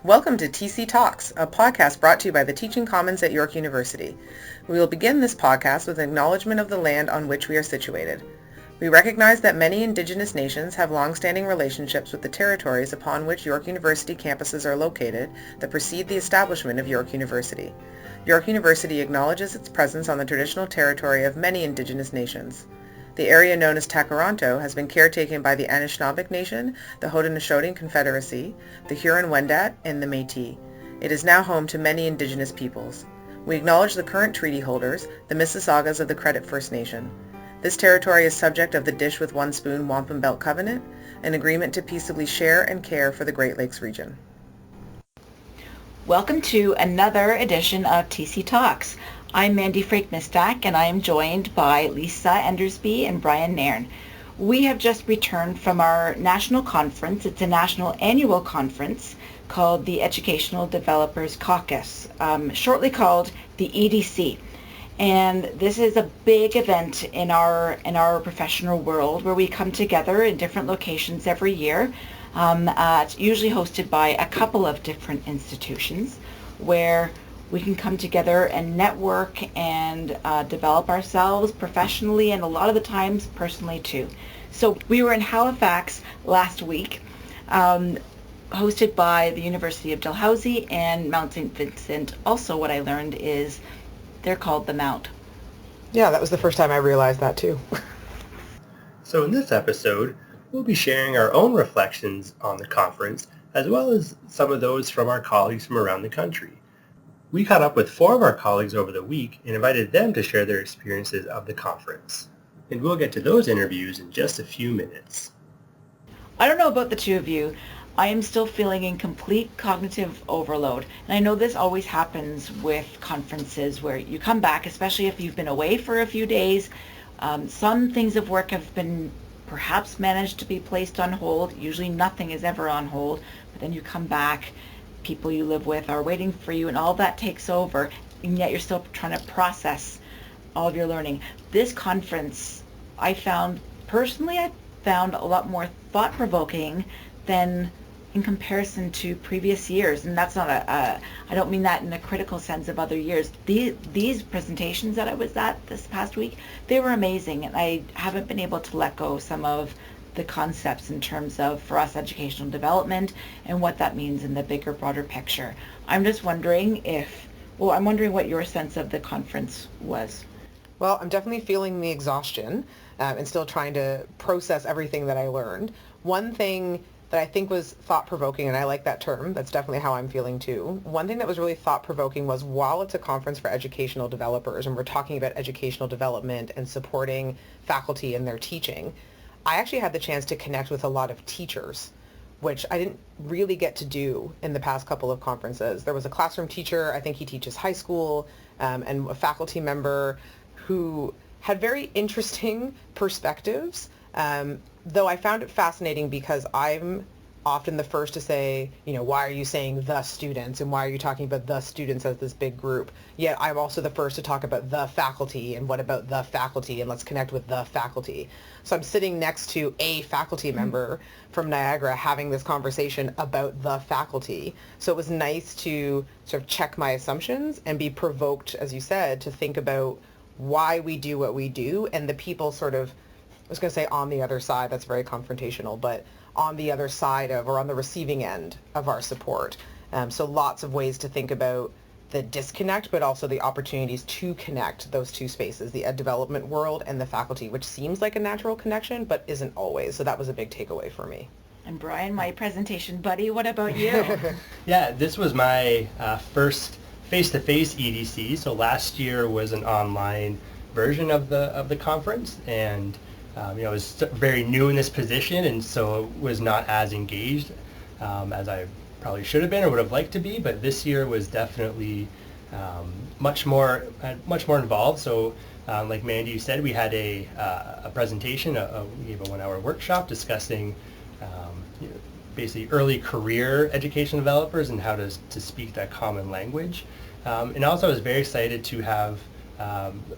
Welcome to TC Talks, a podcast brought to you by the Teaching Commons at York University. We will begin this podcast with an acknowledgement of the land on which we are situated. We recognize that many Indigenous nations have long-standing relationships with the territories upon which York University campuses are located that precede the establishment of York University. York University acknowledges its presence on the traditional territory of many Indigenous nations. The area known as Takaranto has been caretaken by the Anishinaabeg Nation, the Haudenosaunee Confederacy, the Huron-Wendat, and the Métis. It is now home to many Indigenous peoples. We acknowledge the current treaty holders, the Mississaugas of the Credit First Nation. This territory is subject of the Dish with One Spoon Wampum Belt Covenant, an agreement to peaceably share and care for the Great Lakes region. Welcome to another edition of TC Talks. I'm Mandy Frake-Mistak, and I am joined by Lisa Endersby and Brian Nairn. We have just returned from our national conference. It's a national annual conference called the Educational Developers Caucus, shortly called the EDC. And this is a big event in our professional world where we come together in different locations every year. It's usually hosted by a couple of different institutions where we can come together and network and develop ourselves professionally and a lot of the times personally too. So we were in Halifax last week, hosted by the University of Dalhousie and Mount St. Vincent. Also, what I learned is they're called the Mount. Yeah, that was the first time I realized that too. So in this episode, we'll be sharing our own reflections on the conference, as well as some of those from our colleagues from around the country. We caught up with 4 of our colleagues over the week and invited them to share their experiences of the conference. And we'll get to those interviews in just a few minutes. I don't know about the two of you. I am still feeling in complete cognitive overload. And I know this always happens with conferences where you come back, especially if you've been away for a few days. Some things of work have been perhaps managed to be placed on hold. Usually nothing is ever on hold. But then you come back, people you live with are waiting for you, and all that takes over, and yet you're still trying to process all of your learning. This conference, I found a lot more thought-provoking than in comparison to previous years. And that's not I don't mean that in a critical sense of other years. These presentations that I was at this past week, they were amazing, and I haven't been able to let go some of the concepts in terms of, for us, educational development and what that means in the bigger, broader picture. I'm just wondering I'm wondering what your sense of the conference was. Well, I'm definitely feeling the exhaustion and still trying to process everything that I learned. One thing that I think was thought-provoking, and I like that term, that's definitely how I'm feeling too. One thing that was really thought-provoking was, while it's a conference for educational developers and we're talking about educational development and supporting faculty in their teaching, I actually had the chance to connect with a lot of teachers, which I didn't really get to do in the past couple of conferences. There was a classroom teacher, I think he teaches high school, and a faculty member who had very interesting perspectives, though I found it fascinating because I'm often the first to say, why are you saying the students, and why are you talking about the students as this big group? Yet I'm also the first to talk about the faculty, and what about the faculty, and let's connect with the faculty. So I'm sitting next to a faculty member from Niagara having this conversation about the faculty. So it was nice to sort of check my assumptions and be provoked, as you said, to think about why we do what we do, and the people sort of, I was going to say on the other side, that's very confrontational, but on the other side of, or on the receiving end of our support. So lots of ways to think about the disconnect, but also the opportunities to connect those two spaces, the ed development world and the faculty, which seems like a natural connection, but isn't always. So that was a big takeaway for me. And Brian, my presentation buddy, what about you? Yeah, this was my first face-to-face EDC. So last year was an online version of the conference, and I was very new in this position, and so was not as engaged as I probably should have been or would have liked to be. But this year was definitely much more involved. So, like Mandy, you said, we had a presentation. We gave a 1-hour workshop discussing basically early career education developers and how to speak that common language. And also, I was very excited to have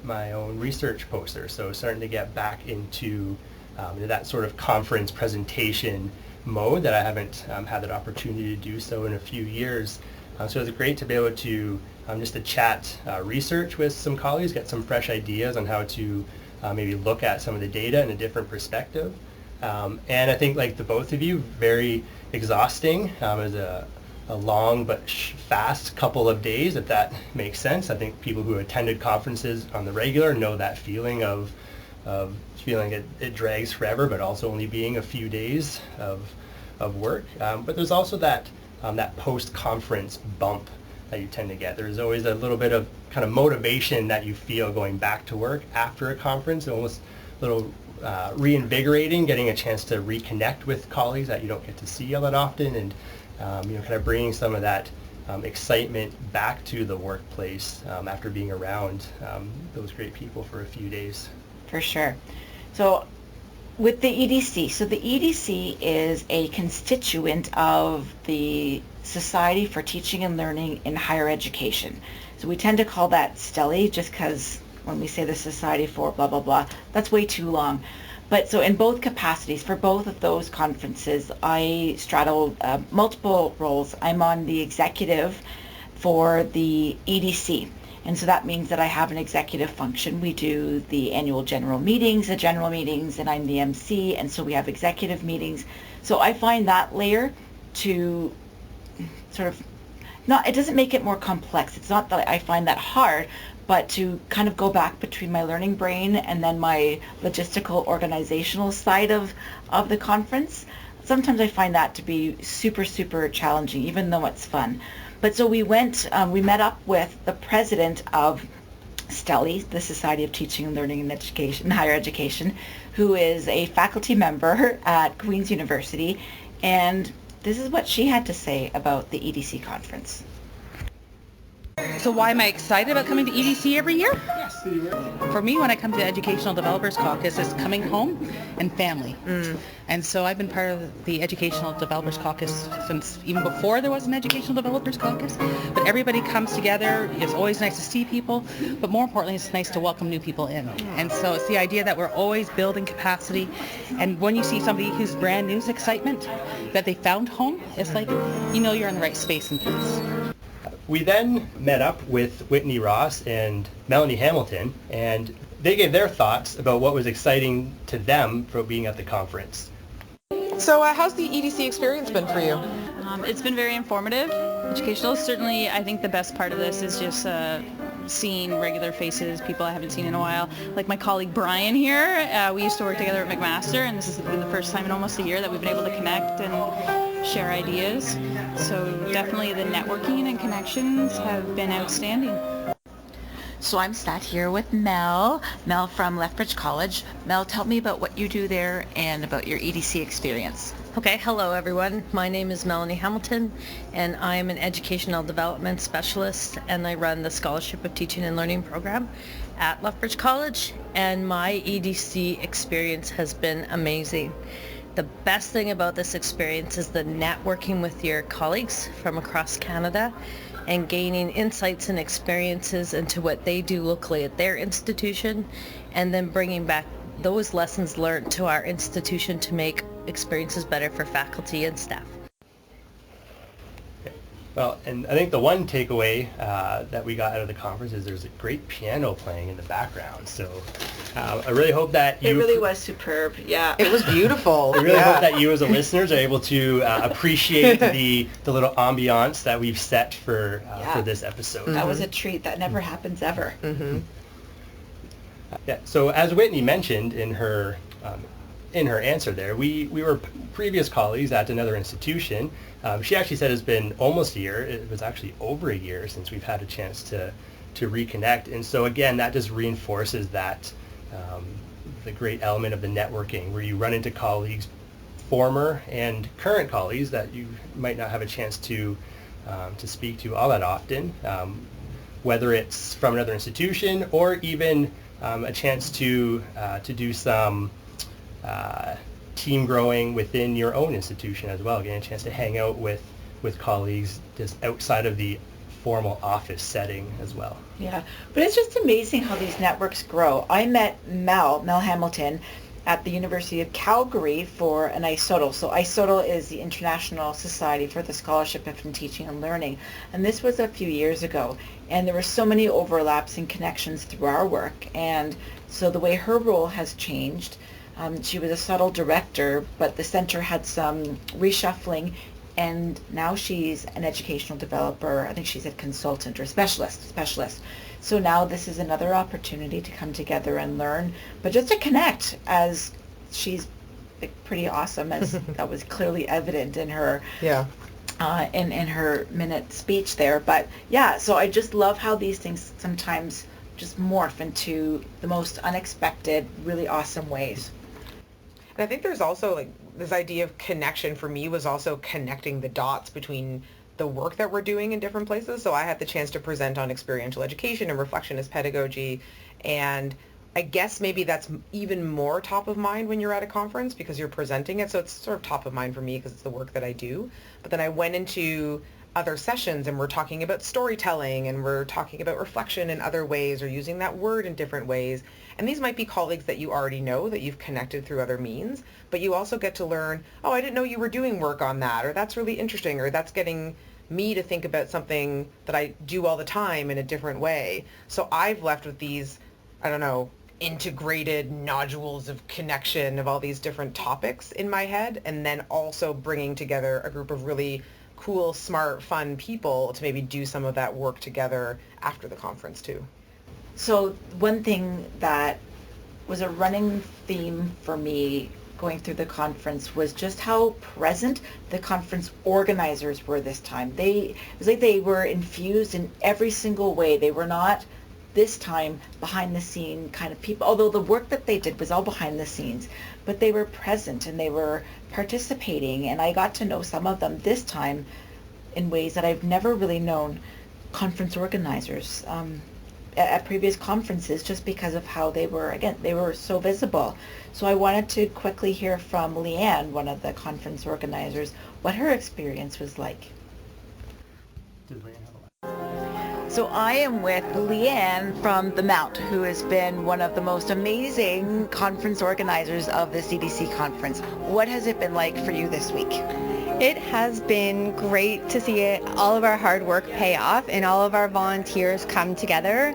my own research poster. So starting to get back into that sort of conference presentation mode that I haven't had that opportunity to do so in a few years. So it's great to be able to just to chat research with some colleagues, get some fresh ideas on how to maybe look at some of the data in a different perspective. And I think, like the both of you, very exhausting. It was a long but fast couple of days, if that makes sense. I think people who attended conferences on the regular know that feeling of feeling it drags forever, but also only being a few days of work. But there's also that post-conference bump that you tend to get. There's always a little bit of kind of motivation that you feel going back to work after a conference, almost a little reinvigorating, getting a chance to reconnect with colleagues that you don't get to see all that often, and kind of bringing some of that excitement back to the workplace after being around those great people for a few days. For sure. So with the EDC, so the EDC is a constituent of the Society for Teaching and Learning in Higher Education. So we tend to call that STELI just because when we say the Society for blah, blah, blah, that's way too long. But so in both capacities, for both of those conferences, I straddle multiple roles. I'm on the executive for the EDC. And so that means that I have an executive function. We do the annual general meetings, and I'm the MC, and so we have executive meetings. So I find that layer to sort of, it doesn't make it more complex. It's not that I find that hard, but to kind of go back between my learning brain and then my logistical organizational side of the conference. Sometimes I find that to be super, super challenging, even though it's fun. But so we met up with the president of STELI, the Society of Teaching and Learning in Education, Higher Education, who is a faculty member at Queen's University, and this is what she had to say about the EDC conference. So why am I excited about coming to EDC every year? Yes. For me, when I come to Educational Developers Caucus, it's coming home and family. And so I've been part of the Educational Developers Caucus since even before there was an Educational Developers Caucus. But everybody comes together. It's always nice to see people, but more importantly, it's nice to welcome new people in. And so it's the idea that we're always building capacity. And when you see somebody who's brand new, it's excitement that they found home. It's like, you're in the right space and place. We then met up with Whitney Ross and Melanie Hamilton, and they gave their thoughts about what was exciting to them for being at the conference. So how's the EDC experience been for you? It's been very informative, educational. Certainly, I think the best part of this is just seeing regular faces, people I haven't seen in a while. Like my colleague Brian here, we used to work together at McMaster, and this has been the first time in almost a year that we've been able to connect and share ideas. So definitely the networking and connections have been outstanding. So I'm sat here with Mel from Lethbridge College. Mel, tell me about what you do there and about your EDC experience. Okay, hello everyone. My name is Melanie Hamilton, and I am an educational development specialist, and I run the Scholarship of Teaching and Learning program at Lethbridge College, and my EDC experience has been amazing. The best thing about this experience is the networking with your colleagues from across Canada and gaining insights and experiences into what they do locally at their institution, and then bringing back those lessons learned to our institution to make experiences better for faculty and staff. Well, and I think the one takeaway that we got out of the conference is there's a great piano playing in the background. So I really hope that you... It really was superb, yeah. It was beautiful. I really hope that you as the listeners are able to appreciate the little ambiance that we've set for this episode. That was a treat. That never happens ever. Yeah. So as Whitney mentioned in her answer there, we were previous colleagues at another institution. She actually said it's been almost a year. It was actually over a year since we've had a chance to reconnect. And so again, that just reinforces that the great element of the networking, where you run into colleagues, former and current colleagues that you might not have a chance to speak to all that often, whether it's from another institution or even a chance to do some team growing within your own institution as well, getting a chance to hang out with colleagues just outside of the formal office setting as well. Yeah, but it's just amazing how these networks grow. I met Mel Hamilton at the University of Calgary for an ISOTL. So ISOTL is the International Society for the Scholarship of Teaching and Learning. And this was a few years ago. And there were so many overlaps and connections through our work. And so the way her role has changed, she was a subtle director, but the center had some reshuffling, and now she's an educational developer. I think she's a consultant or specialist. So now this is another opportunity to come together and learn, but just to connect, as she's pretty awesome, as that was clearly evident in her in her minute speech there. But yeah, so I just love how these things sometimes just morph into the most unexpected, really awesome ways. And I think there's also like this idea of connection for me was also connecting the dots between the work that we're doing in different places. So I had the chance to present on experiential education and reflectionist pedagogy, and I guess maybe that's even more top of mind when you're at a conference because you're presenting it. So it's sort of top of mind for me because it's the work that I do. But then I went into other sessions and we're talking about storytelling and we're talking about reflection in other ways or using that word in different ways. And these might be colleagues that you already know, that you've connected through other means, but you also get to learn, oh, I didn't know you were doing work on that, or that's really interesting, or that's getting me to think about something that I do all the time in a different way. So I've left with these, I don't know, integrated nodules of connection of all these different topics in my head, and then also bringing together a group of really cool, smart, fun people to maybe do some of that work together after the conference too. So one thing that was a running theme for me going through the conference was just how present the conference organizers were this time. It was like they were infused in every single way. They were not this time behind the scene kind of people, although the work that they did was all behind the scenes, but they were present and they were participating, and I got to know some of them this time in ways that I've never really known conference organizers at previous conferences, just because of how they were so visible. So I wanted to quickly hear from Leanne, one of the conference organizers, what her experience was like. So I am with Leanne from the Mount, who has been one of the most amazing conference organizers of this EDC conference. What has it been like for you this week? It has been great to see all of our hard work pay off and all of our volunteers come together.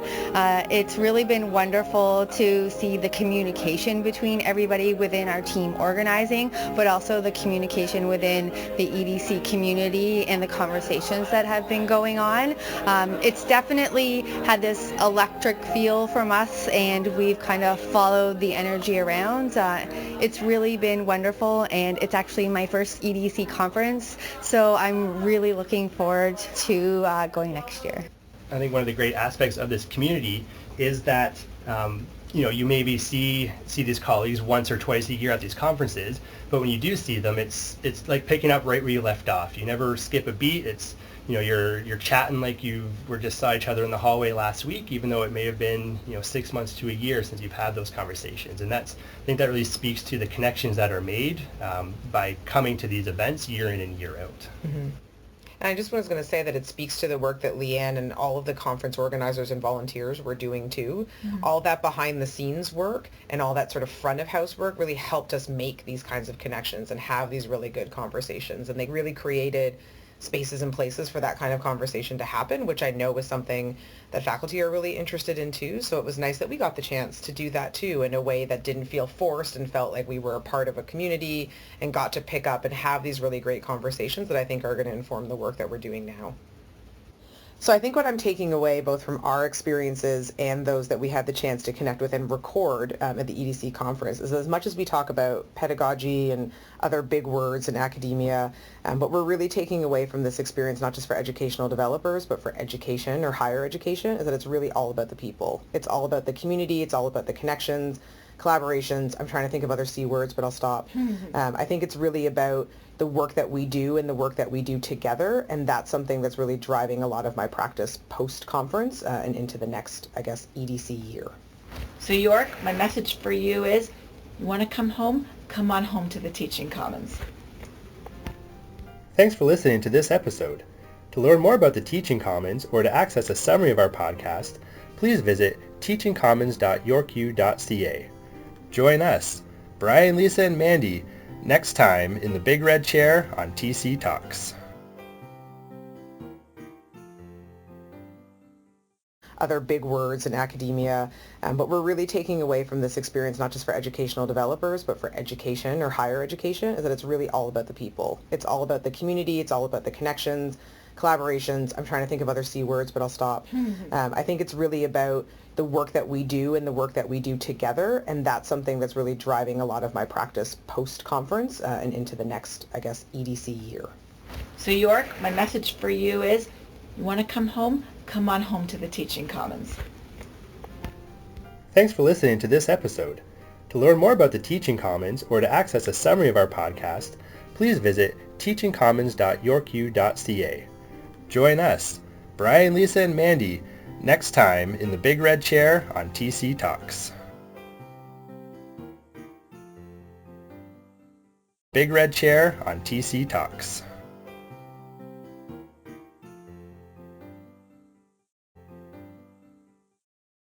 It's really been wonderful to see the communication between everybody within our team organizing, but also the communication within the EDC community and the conversations that have been going on. It's definitely had this electric feel from us, and we've kind of followed the energy around. It's really been wonderful, and it's actually my first EDC conference, so I'm really looking forward to going next year. I think one of the great aspects of this community is that you maybe see these colleagues once or twice a year at these conferences, but when you do see them, it's like picking up right where you left off. You never skip a beat. It's you're chatting like you were just saw each other in the hallway last week, even though it may have been 6 months to a year since you've had those conversations. And I think that really speaks to the connections that are made by coming to these events year in and year out. Mm-hmm. And I just was going to say that it speaks to the work that Leanne and all of the conference organizers and volunteers were doing too. Mm-hmm. All that behind the scenes work and all that sort of front of house work really helped us make these kinds of connections and have these really good conversations. And they really created spaces and places for that kind of conversation to happen, which I know was something that faculty are really interested in too. So it was nice that we got the chance to do that too in a way that didn't feel forced and felt like we were a part of a community and got to pick up and have these really great conversations that I think are going to inform the work that we're doing now. So I think what I'm taking away both from our experiences and those that we had the chance to connect with and record at the EDC conference is as much as we talk about pedagogy and other big words in academia, but we're really taking away from this experience, not just for educational developers, but for education or higher education, is that it's really all about the people. It's all about the community. It's all about the connections, collaborations. I'm trying to think of other C words, but I'll stop. I think it's really about the work that we do and the work that we do together, and that's something that's really driving a lot of my practice post-conference and into the next, I guess, EDC year. So York, my message for you is, you want to come home? Come on home to the Teaching Commons. Thanks for listening to this episode. To learn more about the Teaching Commons or to access a summary of our podcast, please visit teachingcommons.yorku.ca. Join us. Brian, Lisa, and Mandy next time in the Big Red Chair on TC Talks. Other big words in academia, but we're really taking away from this experience, not just for educational developers, but for education or higher education, is that it's really all about the people. It's all about the community. It's all about the connections, collaborations. I'm trying to think of other C words, but I'll stop. I think it's really about the work that we do and the work that we do together, and that's something that's really driving a lot of my practice post-conference and into the next, I guess, EDC year. So York, my message for you is, you want to come home? Come on home to the Teaching Commons. Thanks for listening to this episode. To learn more about the Teaching Commons or to access a summary of our podcast, please visit teachingcommons.yorku.ca. Join us, Brian, Lisa, and Mandy, next time in the Big Red Chair on TC Talks. Big Red Chair on TC Talks.